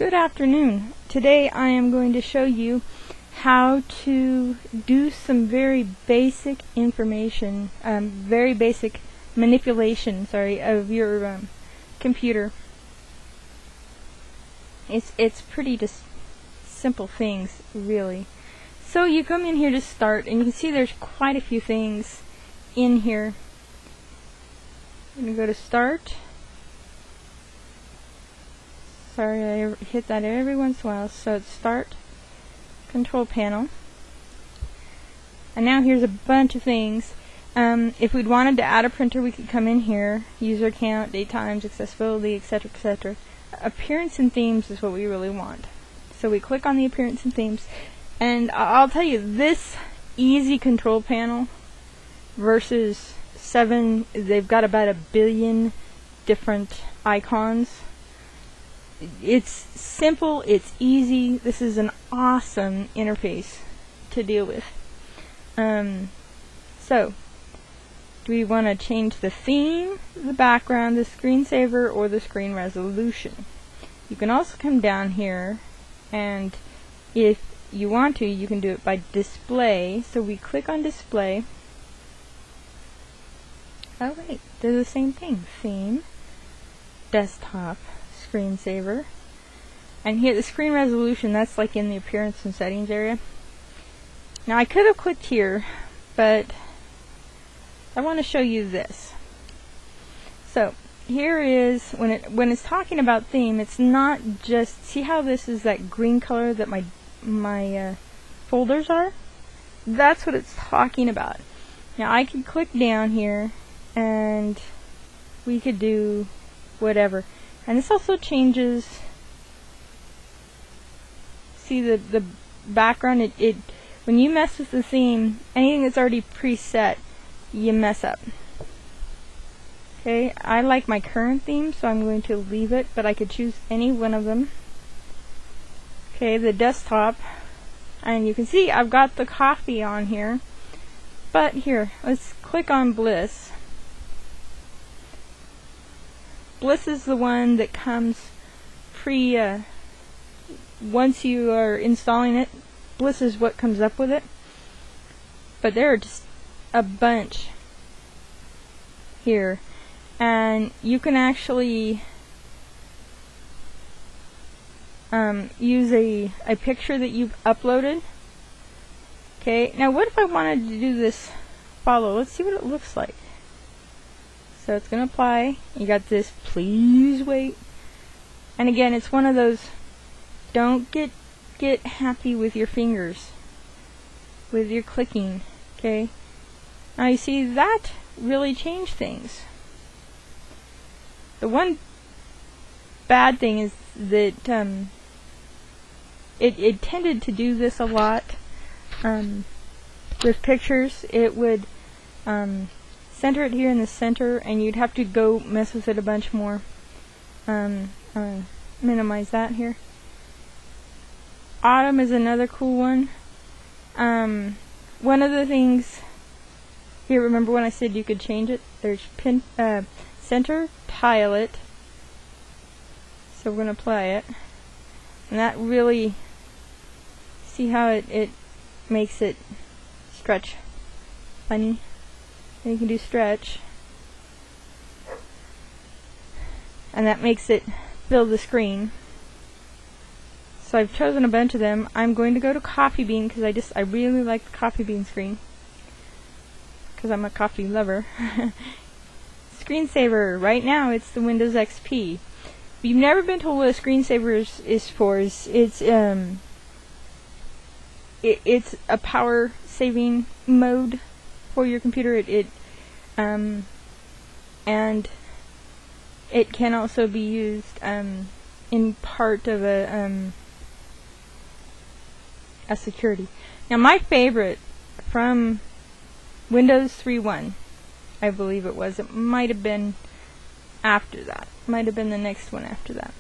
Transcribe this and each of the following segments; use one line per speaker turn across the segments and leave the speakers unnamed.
Good afternoon. Today I am going to show you how to do some very basic information, very basic manipulation, of your computer. It's pretty just simple things, really. So you come in here to start, and you can see there's quite a few things in here. I'm going to go to start. Sorry, I hit that every once in a while. So it's start, control panel. And now here's a bunch of things. If we'd wanted to add a printer, we could come in here, user count, date times, accessibility, etc., etc. Appearance and themes is what we really want. So we click on the appearance and themes, and I'll tell you, this easy control panel versus 7, they've got about 1 billion different icons. It's simple, it's easy. This is an awesome interface to deal with. So, do we want to change the theme, the background, the screensaver, or the screen resolution? You can also come down here, and if you want to, you can do it by display. So we click on display. Oh wait, they're the same thing. Theme, desktop, screensaver, and here the screen resolution, that's like in the appearance and settings area. Now I could have clicked here, but I want to show you this. So here is when it's talking about theme, it's not just, see how this is that green color that my folders are? That's what it's talking about. Now I could click down here and we could do whatever. And this also changes, see the background, when you mess with the theme, anything that's already preset, you mess up. Okay, I like my current theme, so I'm going to leave it, but I could choose any one of them. Okay, the desktop, and you can see I've got the coffee on here, but here, let's click on Bliss. Bliss is the one that comes once you are installing it. Bliss is what comes up with it. But there are just a bunch here. And you can actually use a picture that you've uploaded. Okay, now what if I wanted to do this follow? Let's see what it looks like. So it's going to apply. You got this, please wait. And again, it's one of those, don't get happy with your fingers, with your clicking, okay? Now you see, that really changed things. The one bad thing is that it tended to do this a lot with pictures. It would center it here in the center, and you'd have to go mess with it a bunch more. Minimize that here. Autumn is another cool one. One of the things here, remember when I said you could change it? There's center, tile it. So we're going to apply it. And that really, see how it makes it stretch funny. And you can do stretch, and that makes it fill the screen. So I've chosen a bunch of them. I'm going to go to Coffee Bean because I really like the Coffee Bean screen, because I'm a coffee lover. Screensaver, right now it's the Windows XP. If you've never been told what a screensaver is for, it's a power saving mode for your computer. And it can also be used in part of a security. Now my favorite from Windows 3.1, I believe it was. It might have been after that. Might have been the next one after that.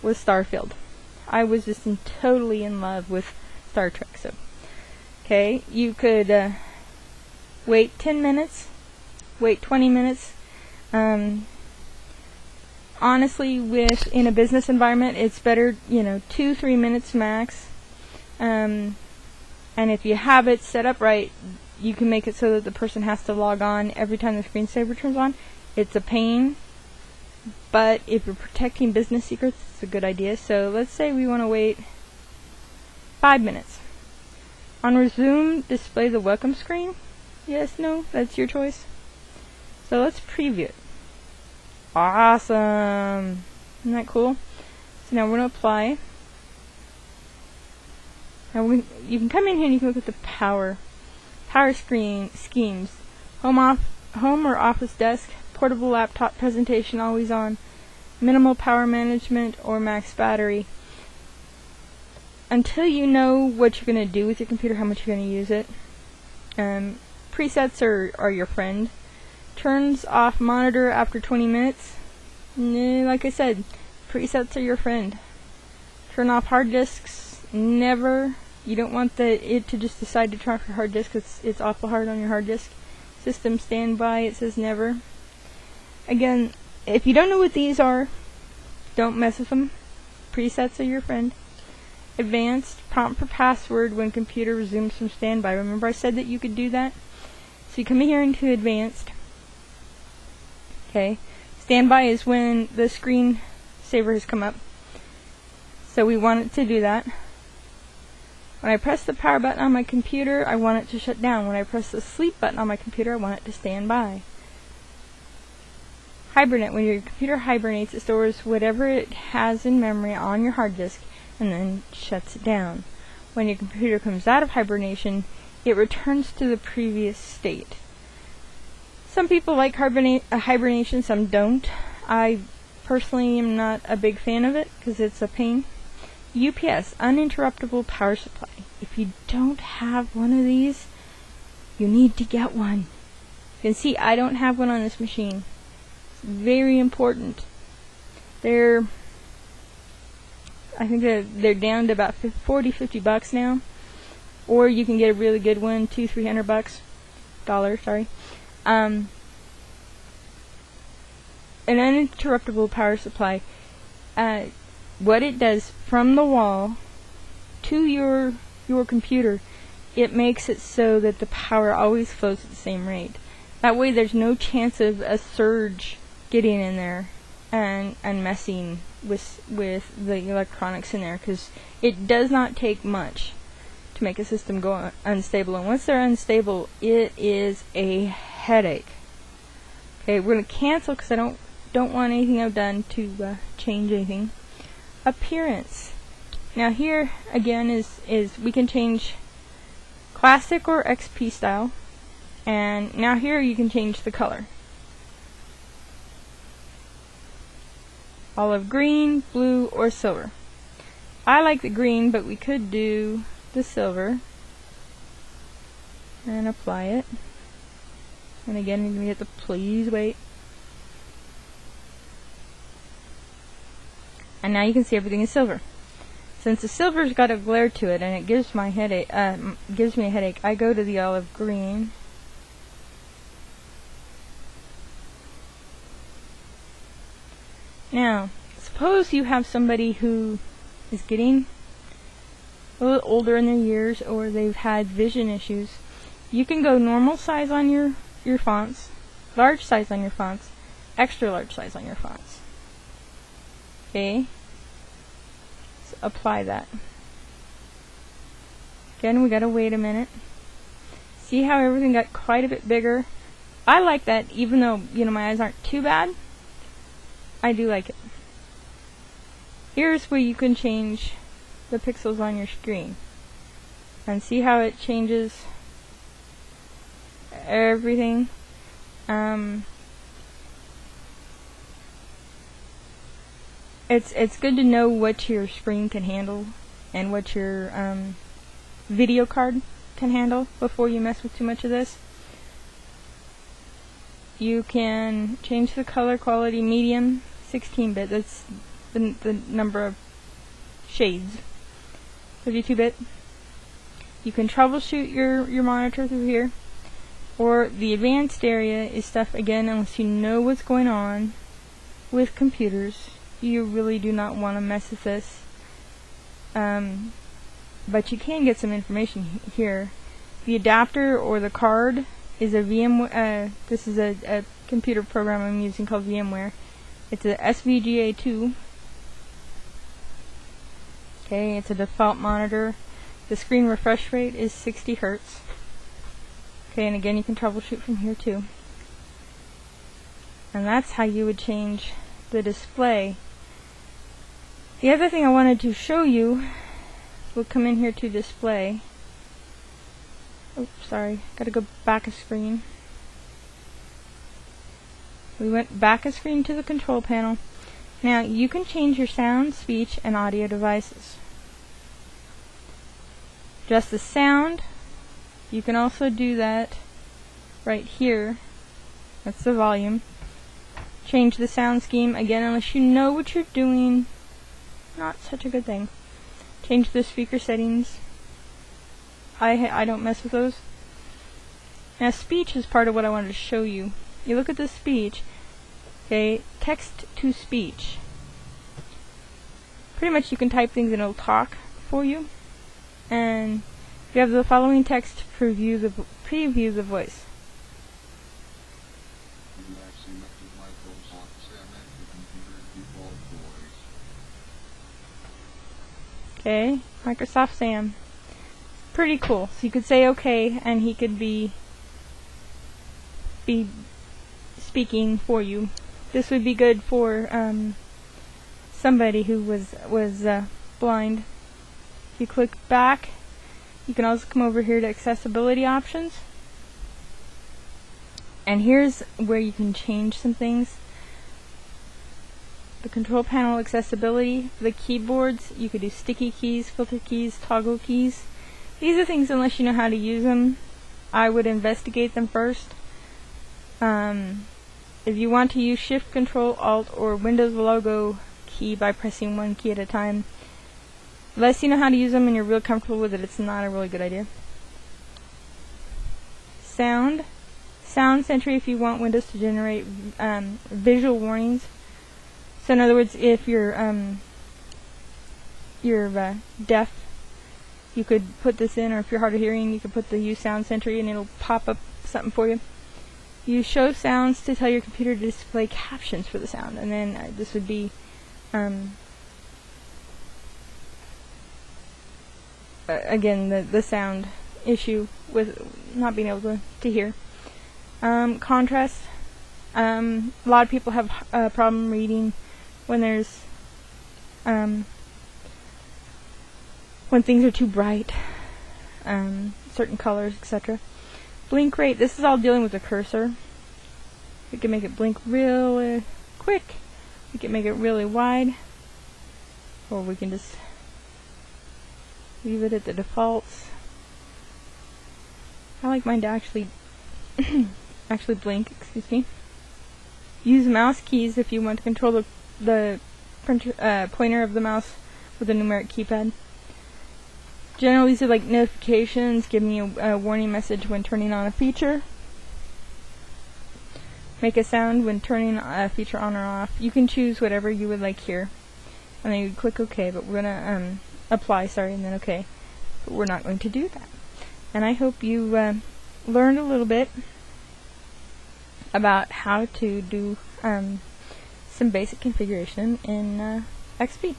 Was Starfield. I was just totally in love with Star Trek. So, okay, you could wait 10 minutes, wait 20 minutes. honestly, in a business environment, it's better, 2-3 minutes max. And if you have it set up right, you can make it so that the person has to log on every time the screensaver turns on. It's a pain, but if you're protecting business secrets, it's a good idea. So let's say we want to wait 5 minutes. On resume, display the welcome screen. Yes, no, that's your choice. So let's preview it. Awesome! Isn't that cool? So now we're going to apply. Now you can come in here and you can look at the power screen schemes. Home or office desk, portable laptop presentation always on, minimal power management, or max battery. Until you know what you're going to do with your computer, how much you're going to use it, presets are your friend. Turns off monitor after 20 minutes. Like I said, presets are your friend. Turn off hard disks. Never. You don't want it to just decide to turn off your hard disk. It's awful hard on your hard disk. System standby, it says never. Again, if you don't know what these are, don't mess with them. Presets are your friend. Advanced, prompt for password when computer resumes from standby. Remember I said that you could do that? So you come in here into advanced. Okay. Standby is when the screen saver has come up. So we want it to do that. When I press the power button on my computer, I want it to shut down. When I press the sleep button on my computer, I want it to stand by. Hibernate. When your computer hibernates, it stores whatever it has in memory on your hard disk and then shuts it down. When your computer comes out of hibernation, it returns to the previous state. Some people like hibernation, some don't. I personally am not a big fan of it because it's a pain. UPS, uninterruptible power supply. If you don't have one of these, you need to get one. You can see I don't have one on this machine. It's very important. I think they're down to about $40-50 now, or you can get a really good one, $200-300 dollars. Sorry. An uninterruptible power supply. What it does from the wall to your computer, it makes it so that the power always flows at the same rate. That way, there's no chance of a surge getting in there and messing with the electronics in there, because it does not take much to make a system go unstable, and once they're unstable, it is a headache. Okay, we're going to cancel because I don't want anything I've done to change anything. Appearance. Now here again is we can change classic or XP style, and now here you can change the color. Olive green, blue, or silver. I like the green, but we could do the silver and apply it. And again, you're going to get the please wait. And now you can see everything is silver. Since the silver's got a glare to it and it gives me a headache, I go to the olive green. Now, suppose you have somebody who is getting a little older in their years, or they've had vision issues. You can go normal size on your fonts, large size on your fonts, extra large size on your fonts. Okay? So apply that. Again, we gotta wait a minute. See how everything got quite a bit bigger? I like that, even though, my eyes aren't too bad. I do like it. Here's where you can change the pixels on your screen. And see how it changes everything. It's good to know what your screen can handle and what your video card can handle before you mess with too much of this. You can change the color quality, medium, 16-bit. That's the number of shades. 32-bit. You can troubleshoot your monitor through here. Or the advanced area is stuff, again, unless you know what's going on, with computers. You really do not want to mess with this. But you can get some information here. The adapter or the card is a VMware. This is a computer program I'm using called VMware. It's a SVGA2. Okay, it's a default monitor. The screen refresh rate is 60 Hz. Okay, and again, you can troubleshoot from here too. And that's how you would change the display. The other thing I wanted to show you, we'll come in here to display. Oops, sorry, gotta go back a screen. We went back a screen to the control panel. Now you can change your sound, speech, and audio devices. Just the sound, you can also do that right here. That's the volume. Change the sound scheme, again, unless you know what you're doing, not such a good thing. Change the speaker settings. I don't mess with those. Now speech is part of what I wanted to show you. You look at the speech, okay, text to speech. Pretty much you can type things and it'll talk for you. And you have the following text preview the voice. Okay, Microsoft Sam. Pretty cool. So you could say okay, and he could be speaking for you. This would be good for somebody who was blind. If you click back, you can also come over here to accessibility options. And here's where you can change some things. The control panel accessibility, the keyboards, you could do sticky keys, filter keys, toggle keys. These are things, unless you know how to use them, I would investigate them first. If you want to use Shift, Control, Alt, or Windows logo key by pressing one key at a time, unless you know how to use them and you're real comfortable with it, it's not a really good idea. Sound Sentry if you want Windows to generate visual warnings. So in other words, if you're deaf, you could put this in, or if you're hard of hearing, you could put the Use Sound Sentry and it'll pop up something for you. Use Show Sounds to tell your computer to display captions for the sound, and then this would be again the sound issue with not being able to hear. Contrast. A lot of people have a problem reading when there's when things are too bright, certain colors, etc. Blink rate. This is all dealing with the cursor. We can make it blink really quick. We can make it really wide, or we can just leave it at the defaults. I like mine to actually blink. Excuse me. Use mouse keys if you want to control the pointer of the mouse with a numeric keypad. Generally, these are like notifications, giving you a warning message when turning on a feature. Make a sound when turning a feature on or off. You can choose whatever you would like here. And then you click OK, but we're going to apply, and then OK. But we're not going to do that. And I hope you learned a little bit about how to do some basic configuration in XP.